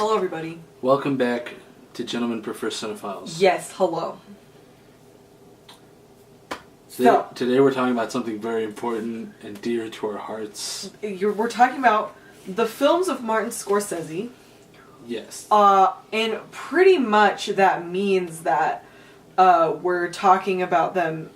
Hello, everybody. Welcome back to Gentlemen Prefer Cinephiles. Yes, hello. Today we're talking about something very important and dear to our hearts. We're talking about the films of Martin Scorsese. Yes. And pretty much that means that we're talking about them.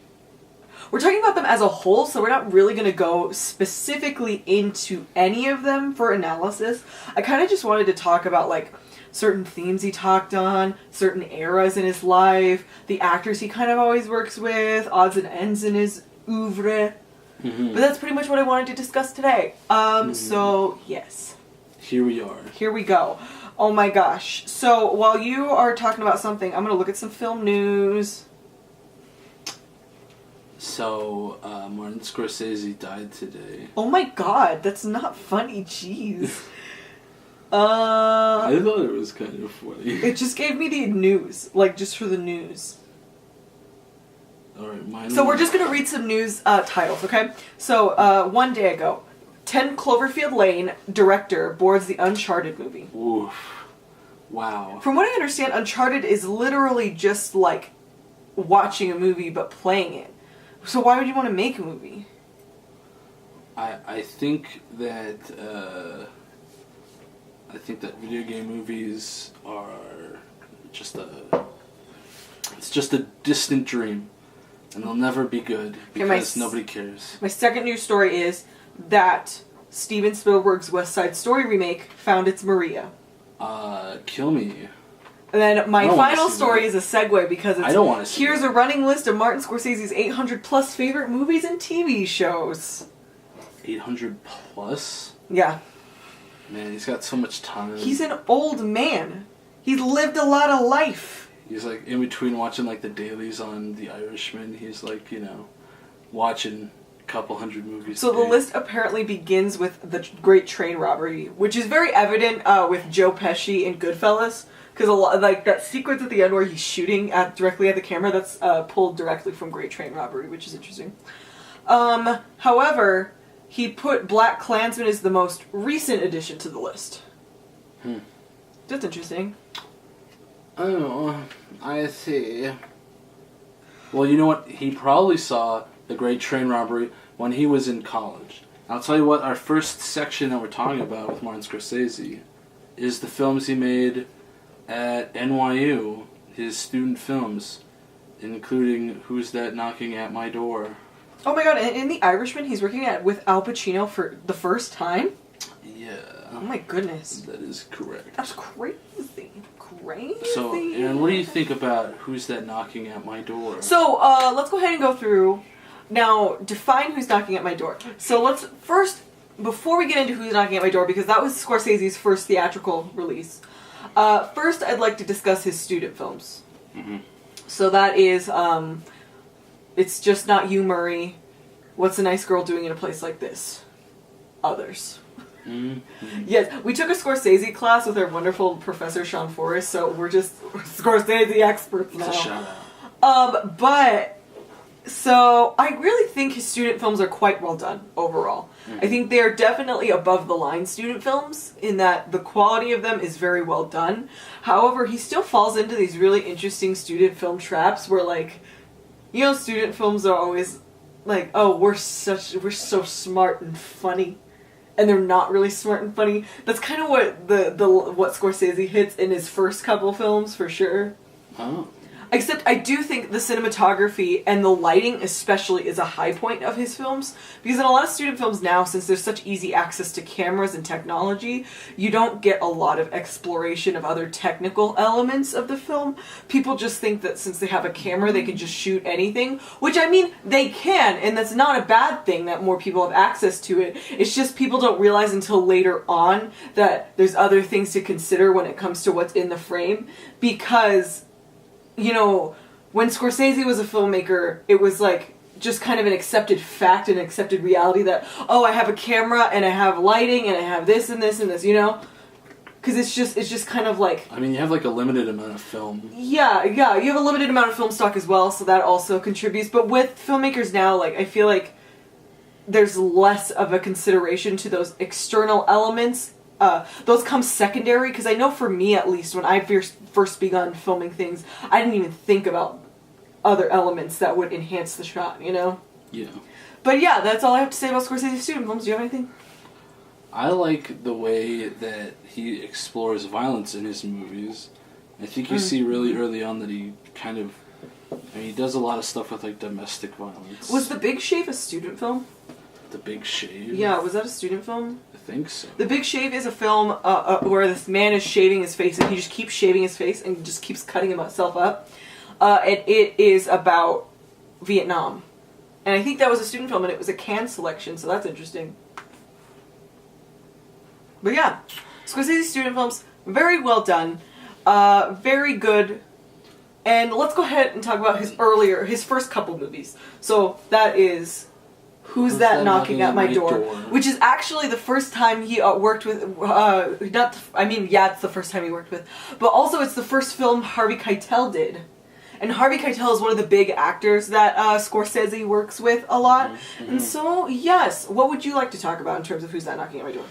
We're talking about them as a whole, so we're not really going to go specifically into any of them for analysis. I kind of just wanted to talk about, like, certain themes he talked on, certain eras in his life, the actors he kind of always works with, odds and ends in his oeuvre. Mm-hmm. But that's pretty much what I wanted to discuss today. So, yes. Here we are. Here we go. Oh my gosh. So, while you are talking about something, I'm going to look at some film news. So, Martin Scorsese died today. Oh my god, that's not funny, jeez. I thought it was kind of funny. It just gave me the news, like, just for the news. Alright, So we're just going to read some news titles, okay? So, one day ago, 10 Cloverfield Lane director boards the Uncharted movie. Oof. Wow. From what I understand, Uncharted is literally just, like, watching a movie but playing it. So why would you want to make a movie? I think that video game movies are just it's just a distant dream, and they'll never be good because nobody cares. My second news story is that Steven Spielberg's West Side Story remake found its Maria. Kill me. And then my final story is a segue because it's, I don't want to see here's a running list of Martin Scorsese's 800 plus favorite movies and TV shows. 800 plus? Yeah. Man, he's got so much time. He's an old man. He's lived a lot of life. He's like in between watching like the dailies on The Irishman. He's like, watching a couple hundred movies. So the list apparently begins with The Great Train Robbery, which is very evident with Joe Pesci in Goodfellas. Because a lot, like that sequence at the end where he's shooting directly at the camera, that's pulled directly from Great Train Robbery, which is interesting. However, he put Black Klansman as the most recent addition to the list. That's interesting. Oh, I see. Well, you know what? He probably saw The Great Train Robbery when he was in college. I'll tell you what, our first section that we're talking about with Martin Scorsese is the films he made at NYU, his student films, including Who's That Knocking at My Door? Oh my god, and in The Irishman, he's working with Al Pacino for the first time? Yeah. Oh my goodness. That is correct. That's crazy. Crazy. So, Erynn, what do you think about Who's That Knocking at My Door? So, let's go ahead and go through. Now, define Who's Knocking at My Door. So let's first, before we get into Who's Knocking at My Door, because that was Scorsese's first theatrical release, first, I'd like to discuss his student films. Mm-hmm. So that is, It's Just Not You, Murray, What's a Nice Girl Doing in a Place Like This? Others. Mm-hmm. Yes, we took a Scorsese class with our wonderful professor, Sean Forrest, so we're just Scorsese experts now. It's a shout out. So, I really think his student films are quite well done, overall. Mm-hmm. I think they are definitely above the line student films, in that the quality of them is very well done. However, he still falls into these really interesting student film traps where, like, student films are always like, oh, we're so smart and funny. And they're not really smart and funny. That's kind of what what Scorsese hits in his first couple films, for sure. Oh. Except I do think the cinematography and the lighting especially is a high point of his films. Because in a lot of student films now, since there's such easy access to cameras and technology, you don't get a lot of exploration of other technical elements of the film. People just think that since they have a camera, they can just shoot anything. Which, I mean, they can, and that's not a bad thing that more people have access to it. It's just people don't realize until later on that there's other things to consider when it comes to what's in the frame. Because when Scorsese was a filmmaker, it was like just kind of an accepted fact, an accepted reality that, oh, I have a camera and I have lighting and I have this and this and this, Because it's just kind of like... I mean, you have like a limited amount of film. Yeah, you have a limited amount of film stock as well, so that also contributes. But with filmmakers now, like, I feel like there's less of a consideration to those external elements those come secondary, because I know for me at least, when I first begun filming things, I didn't even think about other elements that would enhance the shot, you know? Yeah. But yeah, that's all I have to say about Scorsese's student films. Do you have anything? I like the way that he explores violence in his movies. I think you see really early on that he kind of... I mean, he does a lot of stuff with, like, domestic violence. Was The Big Shave a student film? The Big Shave? Yeah, was that a student film? I think so. The Big Shave is a film where this man is shaving his face, and he just keeps shaving his face and just keeps cutting himself up. And it is about Vietnam. And I think that was a student film, and it was a Cannes selection, so that's interesting. But yeah, Scorsese's student films, very well done, very good. And let's go ahead and talk about his first couple movies. So that is Who's That Knocking at My Door? Which is actually the first time he worked with, it's the first time he worked with, but also it's the first film Harvey Keitel did. And Harvey Keitel is one of the big actors that Scorsese works with a lot. Mm-hmm. And so, yes, what would you like to talk about in terms of Who's That Knocking at My Door?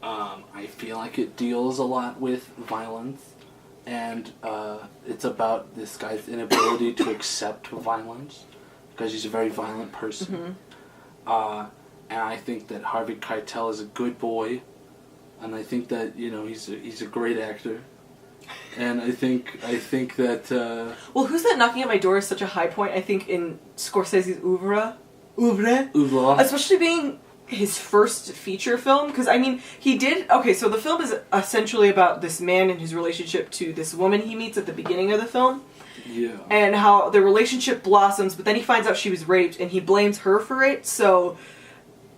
I feel like it deals a lot with violence, and it's about this guy's inability to accept violence, because he's a very violent person. Mm-hmm. And I think that Harvey Keitel is a good boy, and I think that, you know, he's a great actor. And I think that... Well, Who's That Knocking at My Door is such a high point, I think, in Scorsese's oeuvre. Especially being his first feature film, because, I mean, he did... Okay, so the film is essentially about this man and his relationship to this woman he meets at the beginning of the film. Yeah. And how the relationship blossoms, but then he finds out she was raped, and he blames her for it, so...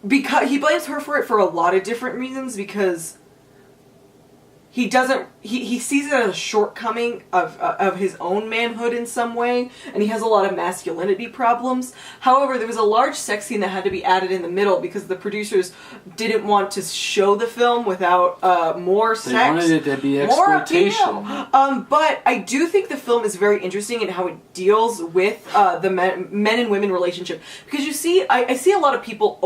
Because he blames her for it for a lot of different reasons, because... He sees it as a shortcoming of his own manhood in some way, and he has a lot of masculinity problems. However, there was a large sex scene that had to be added in the middle because the producers didn't want to show the film without more sex. They wanted it to be exploitation. But I do think the film is very interesting in how it deals with the men and women relationship. Because you see, I see a lot of people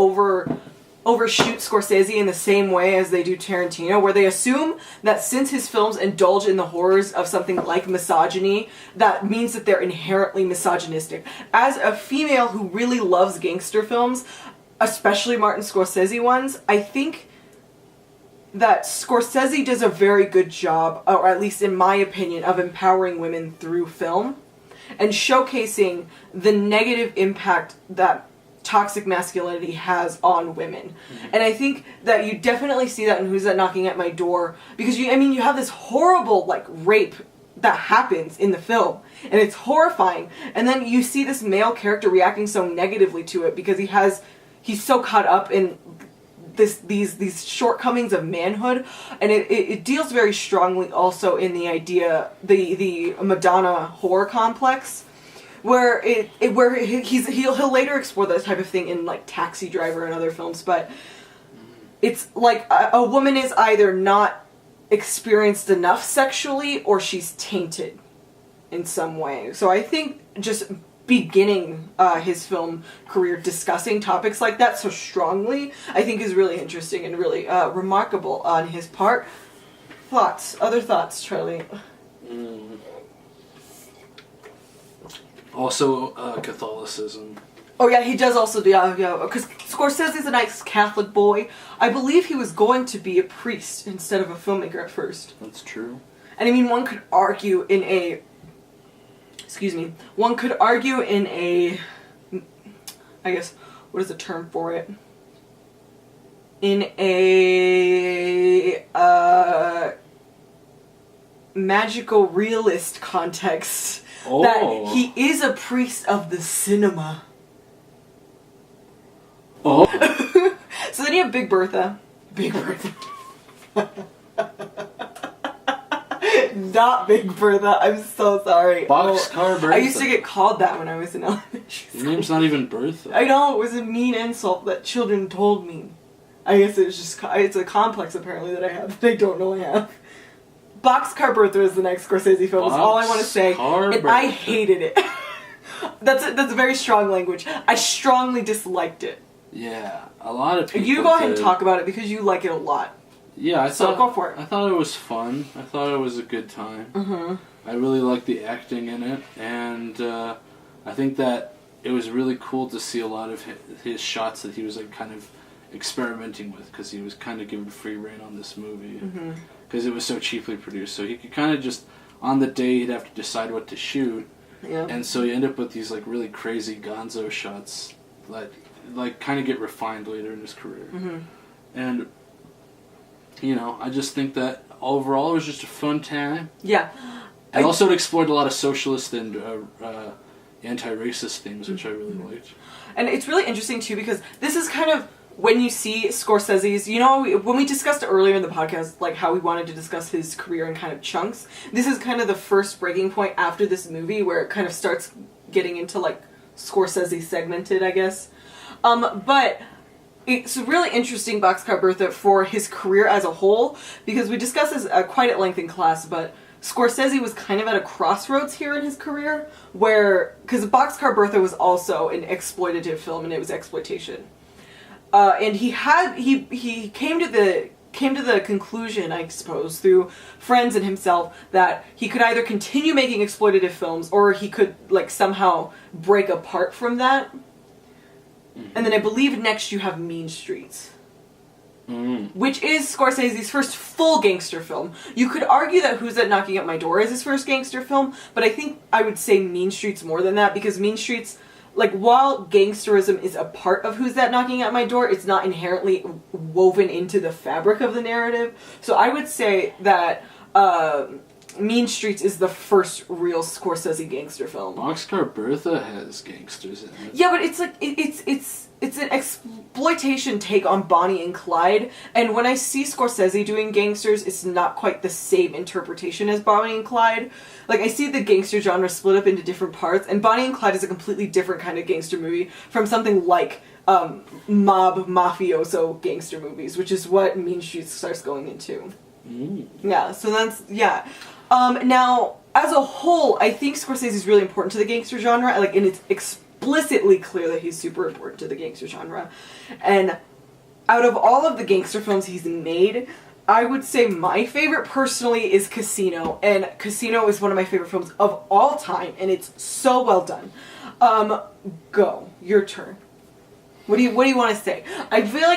overshoot Scorsese in the same way as they do Tarantino, where they assume that since his films indulge in the horrors of something like misogyny, that means that they're inherently misogynistic. As a female who really loves gangster films, especially Martin Scorsese ones, I think that Scorsese does a very good job, or at least in my opinion, of empowering women through film and showcasing the negative impact that toxic masculinity has on women. Mm-hmm. And I think that you definitely see that in Who's That Knocking at My Door, because you have this horrible, like, rape that happens in the film, and it's horrifying, and then you see this male character reacting so negatively to it because he's so caught up in these shortcomings of manhood, and it deals very strongly also in the idea, the Madonna horror complex, where he'll later explore that type of thing in, like, Taxi Driver and other films, but it's like a woman is either not experienced enough sexually or she's tainted in some way. So I think just beginning his film career discussing topics like that so strongly, I think is really interesting and really remarkable on his part. Other thoughts, Charlie? Also, Catholicism. Oh yeah, he does also do, because Scorsese's a nice Catholic boy. I believe he was going to be a priest instead of a filmmaker at first. That's true. And I mean, one could argue in a, I guess, what is the term for it? In a, magical realist context, that he is a priest of the cinema. Oh. So then you have Big Bertha. Not Big Bertha. I'm so sorry. Boxcar Bertha. I used to get called that when I was in elementary school. Your name's not even Bertha. I know, it was a mean insult that children told me. I guess it's a complex apparently that I have that I don't know I have. Boxcar Bertha is the next Scorsese film. That's all I want to say. And I hated it. That's very strong language. I strongly disliked it. Yeah, a lot of people. You go ahead and talk about it because you like it a lot. Yeah, go for it. I thought it was fun. I thought it was a good time. Mm-hmm. I really liked the acting in it, and I think that it was really cool to see a lot of his shots that he was like kind of experimenting with, because he was kind of given free rein on this movie because it was so cheaply produced. So he could kind of just on the day he'd have to decide what to shoot, and so you end up with these like really crazy gonzo shots that like kind of get refined later in his career. And you know, I just think that overall it was just a fun time. Yeah. And also it explored a lot of socialist and anti-racist themes, which I really liked. And it's really interesting too, because this is kind of when you see Scorsese's, you know, when we discussed earlier in the podcast, like how we wanted to discuss his career in kind of chunks, this is kind of the first breaking point after this movie where it kind of starts getting into like Scorsese segmented, I guess. But it's a really interesting Boxcar Bertha for his career as a whole, because we discussed this quite at length in class, but Scorsese was kind of at a crossroads here in his career, where, because Boxcar Bertha was also an exploitative film and it was exploitation. And he came to the conclusion, I suppose, through friends and himself, that he could either continue making exploitative films or he could like somehow break apart from that. And then I believe next you have Mean Streets, which is Scorsese's first full gangster film. You could argue that Who's That Knocking at My Door is his first gangster film, but I think I would say Mean Streets more than that, because Mean Streets, like, while gangsterism is a part of Who's That Knocking at My Door, it's not inherently woven into the fabric of the narrative. So I would say that Mean Streets is the first real Scorsese gangster film. Boxcar Bertha has gangsters in it. Yeah, but it's like it's an exploitation take on Bonnie and Clyde, and when I see Scorsese doing gangsters, it's not quite the same interpretation as Bonnie and Clyde. Like, I see the gangster genre split up into different parts, and Bonnie and Clyde is a completely different kind of gangster movie from something like mafioso gangster movies, which is what Mean Streets starts going into. Yeah, so that's, yeah. Now, as a whole, I think Scorsese is really important to the gangster genre, like, and it's explicitly clear that he's super important to the gangster genre. And out of all of the gangster films he's made, I would say my favorite personally is Casino, and Casino is one of my favorite films of all time, and it's so well done. Go. Your turn. What do you want to say? I feel like